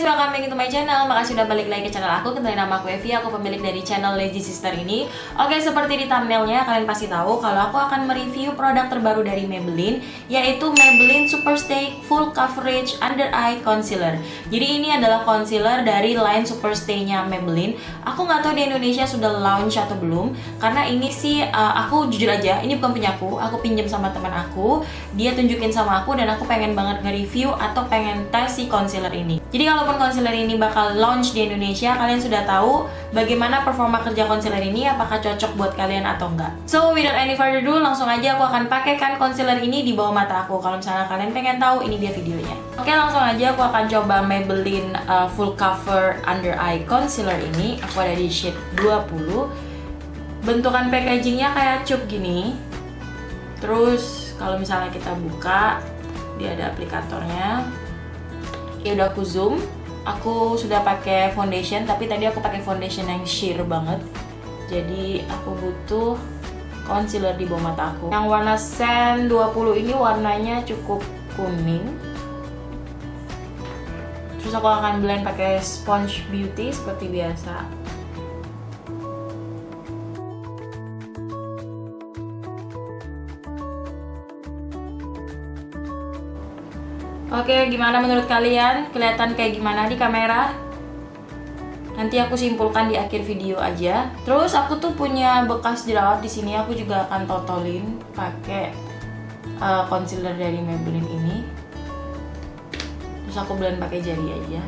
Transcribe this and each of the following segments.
welcome back to my channel. Makasih udah balik lagi ke channel aku. Kenalin, nama aku Evi, aku pemilik dari channel Lazy Sister ini. Oke, seperti di thumbnailnya kalian pasti tahu kalau aku akan mereview produk terbaru dari Maybelline, yaitu Maybelline Superstay Full Coverage Under Eye Concealer. Jadi ini adalah concealer dari line Superstay-nya Maybelline. Aku nggak tahu di Indonesia sudah launch atau belum, karena ini sih aku jujur aja, ini bukan punya aku pinjam sama teman aku. Dia tunjukin sama aku dan aku pengen banget nge-review atau pengen tes si concealer ini. Jadi kalaupun concealer ini bakal launch di Indonesia, kalian sudah tahu bagaimana performa kerja concealer ini, apakah cocok buat kalian atau enggak. So without any further ado, langsung aja aku akan pakaikan concealer ini di bawah mata aku. Kalau misalnya kalian pengen tahu, ini dia videonya. Oke, langsung aja aku akan coba Maybelline Full Cover Under Eye Concealer ini. Aku ada di shade 20. Bentukan packagingnya kayak cup gini. Terus kalau misalnya kita buka, dia ada aplikatornya. Oke, udah aku zoom. Aku sudah pakai foundation, tapi tadi aku pakai foundation yang sheer banget. Jadi aku butuh concealer di bawah mata aku. Yang warna Sand 20 ini warnanya cukup kuning. Terus aku akan blend pakai Sponge Beauty seperti biasa. Oke, gimana menurut kalian? Kelihatan kayak gimana di kamera? Nanti aku simpulkan di akhir video aja. Terus aku tuh punya bekas jerawat di sini. Aku juga akan totolin pakai concealer dari Maybelline ini. Terus aku blend pakai jari aja.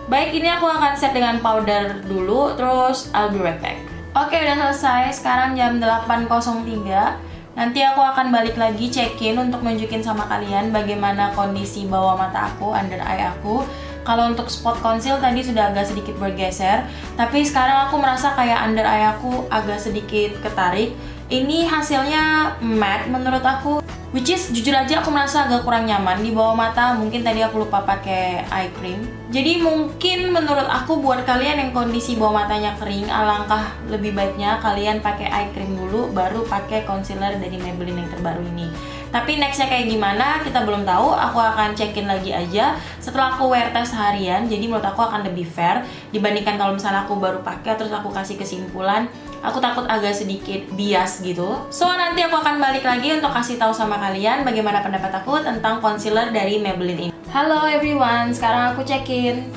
Baik, ini aku akan set dengan powder dulu. Terus I'll be right back. Oke, udah selesai. Sekarang jam 8.03. Nanti aku akan balik lagi check-in untuk nunjukin sama kalian bagaimana kondisi bawah mata aku, under eye aku. Kalau untuk spot conceal tadi sudah agak sedikit bergeser, tapi sekarang aku merasa kayak under eye aku agak sedikit ketarik. Ini hasilnya matte menurut aku, which is jujur aja aku merasa agak kurang nyaman di bawah mata. Mungkin tadi aku lupa pakai eye cream. Jadi mungkin menurut aku buat kalian yang kondisi bawah matanya kering, alangkah lebih baiknya kalian pakai eye cream dulu, baru pakai concealer dari Maybelline yang terbaru ini. Tapi nextnya kayak gimana kita belum tahu. Aku akan cekin lagi aja setelah aku wear test harian. Jadi menurut aku akan lebih fair dibandingkan kalau misalnya aku baru pakai terus aku kasih kesimpulan. Aku takut agak sedikit bias gitu. So nanti aku akan balik lagi untuk kasih tahu sama kalian bagaimana pendapat aku tentang concealer dari Maybelline ini. Halo everyone, sekarang aku check-in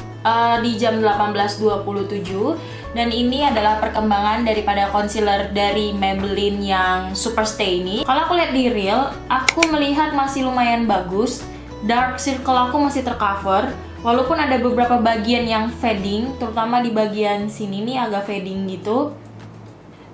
di jam 18.27. Dan ini adalah perkembangan daripada concealer dari Maybelline yang Superstay ini. Kalau aku lihat di real, aku melihat masih lumayan bagus. Dark circle aku masih tercover. Walaupun ada beberapa bagian yang fading, terutama di bagian sini nih agak fading gitu.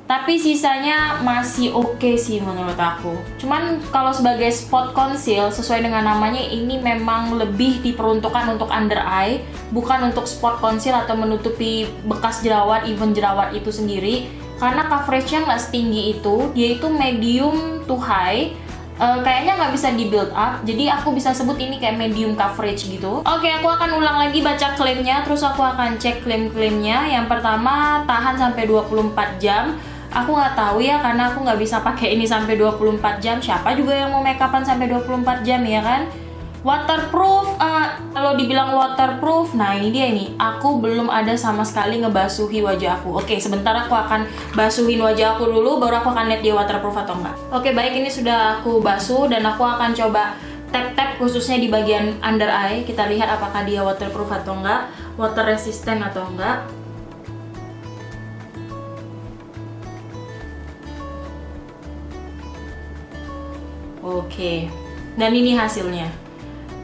Tapi sisanya masih oke sih menurut aku. Cuman kalau sebagai spot conceal, sesuai dengan namanya, ini memang lebih diperuntukkan untuk under eye, bukan untuk spot conceal atau menutupi bekas jerawat, even jerawat itu sendiri. Karena coveragenya nggak setinggi itu, yaitu medium to high. Kayaknya nggak bisa di build up, jadi aku bisa sebut ini kayak medium coverage gitu. Oke, aku akan ulang lagi baca klaimnya, terus aku akan cek klaim-klaimnya. Yang pertama, tahan sampai 24 jam. Aku nggak tahu ya, karena aku nggak bisa pakai ini sampai 24 jam. Siapa juga yang mau make upan sampai 24 jam ya kan? Waterproof, kalau dibilang waterproof, nah ini dia ini. Aku belum ada sama sekali ngebasuhi wajah aku. Oke, sebentar aku akan basuhin wajah aku dulu, baru aku akan lihat dia waterproof atau enggak. Oke, baik, ini sudah aku basuh dan aku akan coba tap-tap khususnya di bagian under eye. Kita lihat apakah dia waterproof atau enggak, water resistant atau enggak. Oke, dan ini hasilnya.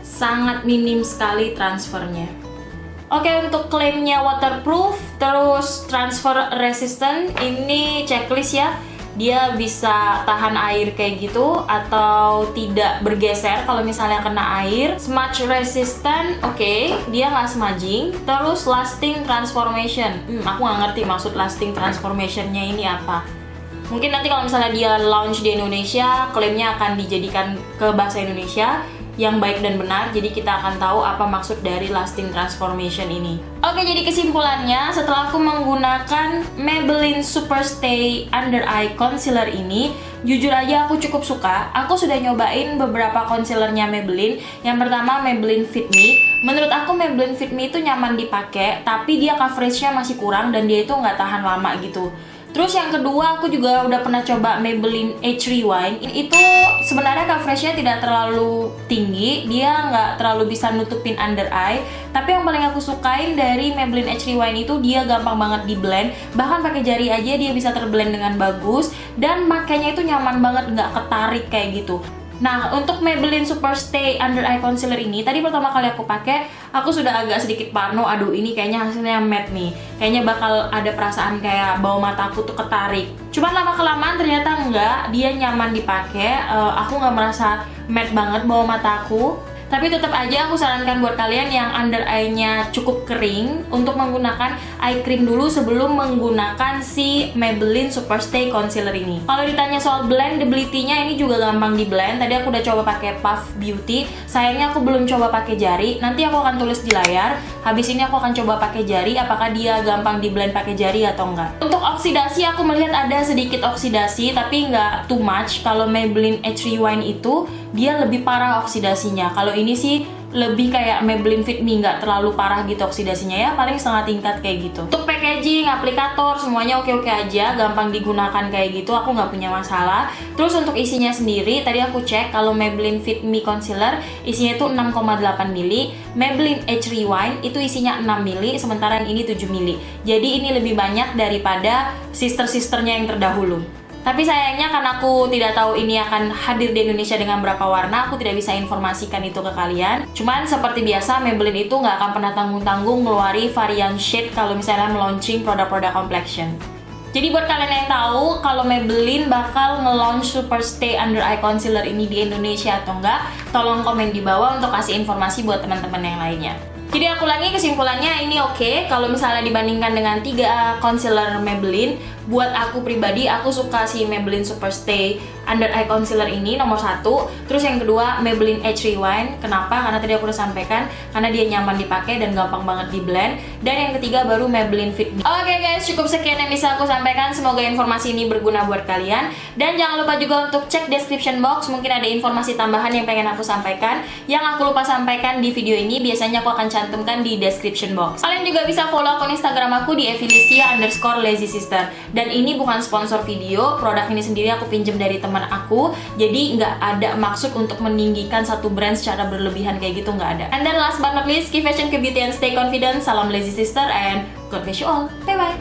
Sangat minim sekali transfernya. Oke, untuk klaimnya waterproof, terus transfer resistant, ini checklist ya. Dia bisa tahan air kayak gitu atau tidak bergeser kalau misalnya kena air. Smudge resistant, oke, dia nggak smudging. Terus lasting transformation, aku nggak ngerti maksud lasting transformationnya ini apa. Mungkin nanti kalau misalnya dia launch di Indonesia, klaimnya akan dijadikan ke bahasa Indonesia yang baik dan benar, jadi kita akan tahu apa maksud dari lasting transformation ini. Oke, jadi kesimpulannya, setelah aku menggunakan Maybelline Superstay Under Eye Concealer ini, jujur aja aku cukup suka. Aku sudah nyobain beberapa concealernya Maybelline. Yang pertama Maybelline Fit Me. Menurut aku Maybelline Fit Me itu nyaman dipakai, tapi dia coveragenya masih kurang dan dia itu nggak tahan lama gitu. Terus yang kedua, aku juga udah pernah coba Maybelline Age Rewind. Itu sebenarnya coveragenya tidak terlalu tinggi, dia nggak terlalu bisa nutupin under eye. Tapi yang paling aku sukain dari Maybelline Age Rewind itu dia gampang banget di blend. Bahkan pakai jari aja dia bisa terblend dengan bagus. Dan makanya itu nyaman banget, nggak ketarik kayak gitu. Nah, untuk Maybelline Superstay Under Eye Concealer ini, tadi pertama kali aku pakai, aku sudah agak sedikit parno. Aduh, ini kayaknya hasilnya matte nih. Kayaknya bakal ada perasaan kayak bawah mataku tuh ketarik. Cuman lama-kelamaan ternyata enggak, dia nyaman dipakai. Aku nggak merasa matte banget bawah mataku. Tapi tetap aja aku sarankan buat kalian yang under eye-nya cukup kering untuk menggunakan eye cream dulu sebelum menggunakan si Maybelline Superstay Concealer ini. Kalau ditanya soal blendability-nya, ini juga gampang di blend. Tadi aku udah coba pakai Puff Beauty. Sayangnya aku belum coba pakai jari. Nanti aku akan tulis di layar. Habis ini aku akan coba pakai jari, apakah dia gampang di blend pakai jari atau enggak. Untuk oksidasi aku melihat ada sedikit oksidasi, tapi nggak too much. Kalau Maybelline Age Rewind itu dia lebih parah oksidasinya. Kalau ini sih lebih kayak Maybelline Fit Me, nggak terlalu parah gitu oksidasinya ya, paling setengah tingkat kayak gitu. Untuk packaging, aplikator, semuanya oke-oke aja, gampang digunakan kayak gitu, aku nggak punya masalah. Terus untuk isinya sendiri, tadi aku cek kalau Maybelline Fit Me Concealer isinya itu 6,8 ml, Maybelline Age Rewind itu isinya 6 ml, sementara yang ini 7 ml. Jadi ini lebih banyak daripada sister-sisternya yang terdahulu. Tapi sayangnya karena aku tidak tahu ini akan hadir di Indonesia dengan berapa warna, aku tidak bisa informasikan itu ke kalian. Cuman seperti biasa, Maybelline itu nggak akan pernah tanggung-tanggung ngeluari varian shade kalau misalnya meluncing produk-produk complexion. Jadi buat kalian yang tahu kalau Maybelline bakal nge-launch Superstay Under Eye Concealer ini di Indonesia atau enggak, tolong komen di bawah untuk kasih informasi buat teman-teman yang lainnya. Jadi aku ulangi kesimpulannya, ini oke. Kalau misalnya dibandingkan dengan 3 concealer Maybelline, buat aku pribadi aku suka si Maybelline Superstay Under Eye Concealer ini nomor 1. Terus yang kedua Maybelline Age Rewind. Kenapa? Karena tadi aku udah sampaikan, karena dia nyaman dipakai dan gampang banget di blend. Dan yang ketiga baru Maybelline Fit Me. Oke guys, cukup sekian yang bisa aku sampaikan. Semoga informasi ini berguna buat kalian. Dan jangan lupa juga untuk cek description box, mungkin ada informasi tambahan yang pengen aku sampaikan, yang aku lupa sampaikan di video ini. Biasanya aku akan cantumkan di description box. Kalian juga bisa follow akun Instagram aku di @felicia_lazysister. Dan ini bukan sponsor video, produk ini sendiri aku pinjem dari teman aku. Jadi nggak ada maksud untuk meninggikan satu brand secara berlebihan kayak gitu, nggak ada. And then last but not least, keep fashion, keep beauty, and stay confident. Salam Lazy Sister and God bless you all. Bye bye.